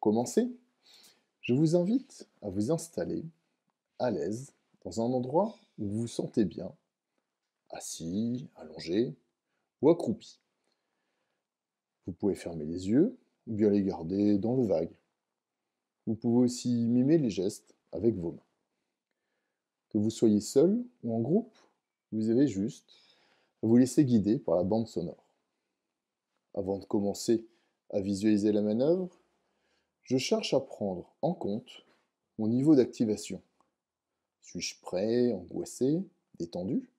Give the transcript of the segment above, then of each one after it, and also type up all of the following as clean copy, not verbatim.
commencer, je vous invite à vous installer à l'aise dans un endroit où vous vous sentez bien, assis, allongé ou accroupi. Vous pouvez fermer les yeux ou bien les garder dans le vague. Vous pouvez aussi mimer les gestes avec vos mains. Que vous soyez seul ou en groupe, vous avez juste à vous laisser guider par la bande sonore. Avant de commencer à visualiser la manœuvre, je cherche à prendre en compte mon niveau d'activation. Suis-je prêt, angoissé, détendu?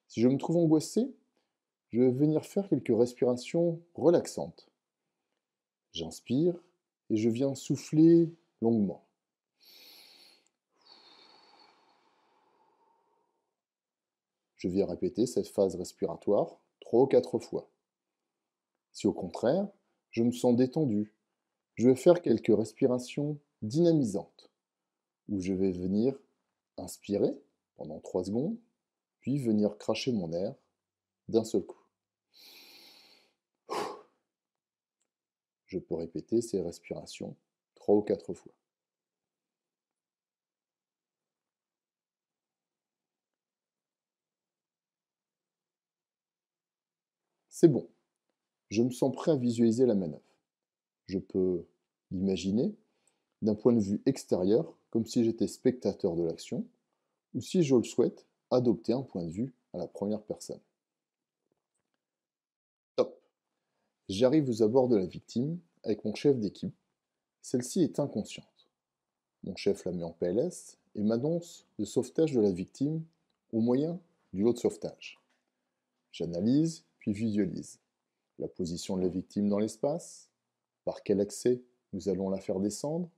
Si je me trouve angoissé, je vais venir faire quelques respirations relaxantes. J'inspire et je viens souffler longuement. Je viens répéter cette phase respiratoire 3 ou 4 fois. Si au contraire, je me sens détendu, je vais faire quelques respirations dynamisantes, où je vais venir inspirer pendant 3 secondes, puis venir cracher mon air d'un seul coup. Je peux répéter ces respirations 3 ou 4 fois. C'est bon, je me sens prêt à visualiser la manœuvre. Je peux l'imaginer d'un point de vue extérieur, comme si j'étais spectateur de l'action, ou si je le souhaite, adopter un point de vue à la première personne. Top! J'arrive aux abords de la victime avec mon chef d'équipe. Celle-ci est inconsciente. Mon chef la met en PLS et m'annonce le sauvetage de la victime au moyen du lot de sauvetage. J'analyse, puis visualise la position de la victime dans l'espace, par quel accès nous allons la faire descendre,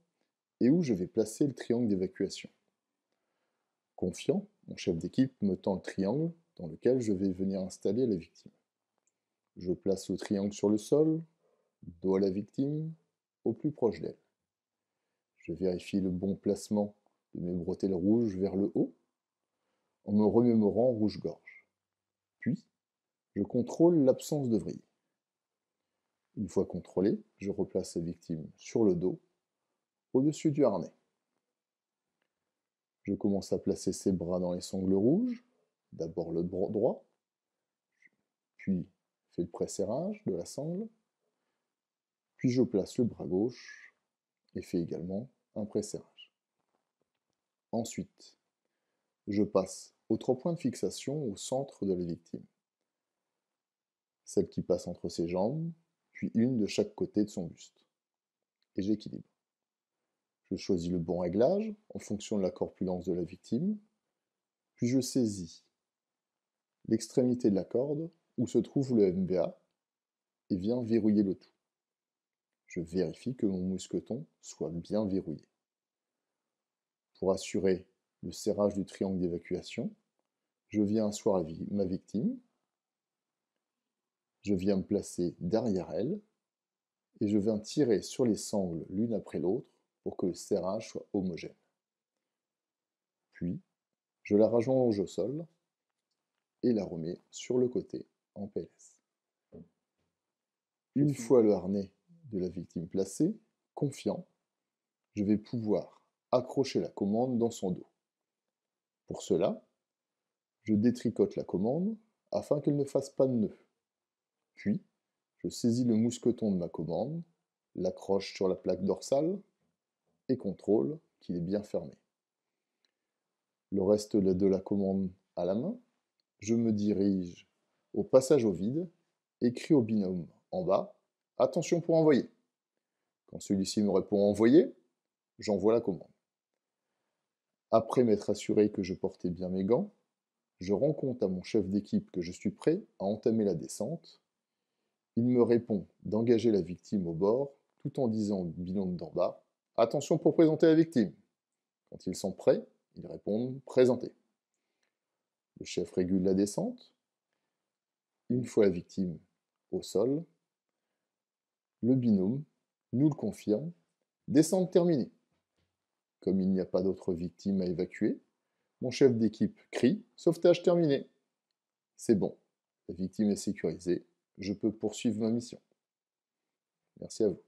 et où je vais placer le triangle d'évacuation. Confiant, mon chef d'équipe me tend le triangle dans lequel je vais venir installer la victime. Je place le triangle sur le sol, dos à la victime, au plus proche d'elle. Je vérifie le bon placement de mes bretelles rouges vers le haut, en me remémorant rouge-gorge. Puis, je contrôle l'absence de vrille. Une fois contrôlé, je replace la victime sur le dos, au-dessus du harnais. Je commence à placer ses bras dans les sangles rouges, d'abord le bras droit, puis fais le pré-serrage de la sangle, puis je place le bras gauche et fais également un pré-serrage. Ensuite, je passe aux 3 points de fixation au centre de la victime. Celle qui passe entre ses jambes, puis une de chaque côté de son buste. Et j'équilibre. Je choisis le bon réglage en fonction de la corpulence de la victime, puis je saisis l'extrémité de la corde où se trouve le MVA et viens verrouiller le tout. Je vérifie que mon mousqueton soit bien verrouillé. Pour assurer le serrage du triangle d'évacuation, je viens asseoir ma victime, je viens me placer derrière elle et je viens tirer sur les sangles l'une après l'autre pour que le serrage soit homogène. Puis, je la rallonge au sol et la remets sur le côté en PLS. Une fois le harnais de la victime placé, confiant, je vais pouvoir accrocher la commande dans son dos. Pour cela, je détricote la commande afin qu'elle ne fasse pas de nœud. Puis, je saisis le mousqueton de ma commande, l'accroche sur la plaque dorsale et contrôle qu'il est bien fermé. Le reste de la commande à la main, je me dirige au passage au vide et crie au binôme en bas « Attention pour envoyer ». Quand celui-ci me répond « Envoyer », j'envoie la commande. Après m'être assuré que je portais bien mes gants, je rends compte à mon chef d'équipe que je suis prêt à entamer la descente. Il me répond d'engager la victime au bord, tout en disant au binôme d'en bas « Attention pour présenter la victime ». Quand ils sont prêts, ils répondent « Présenter ». Le chef régule la descente. Une fois la victime au sol, le binôme nous le confirme « Descente terminée ». Comme il n'y a pas d'autres victimes à évacuer, mon chef d'équipe crie « Sauvetage terminé ». C'est bon, la victime est sécurisée, je peux poursuivre ma mission. Merci à vous.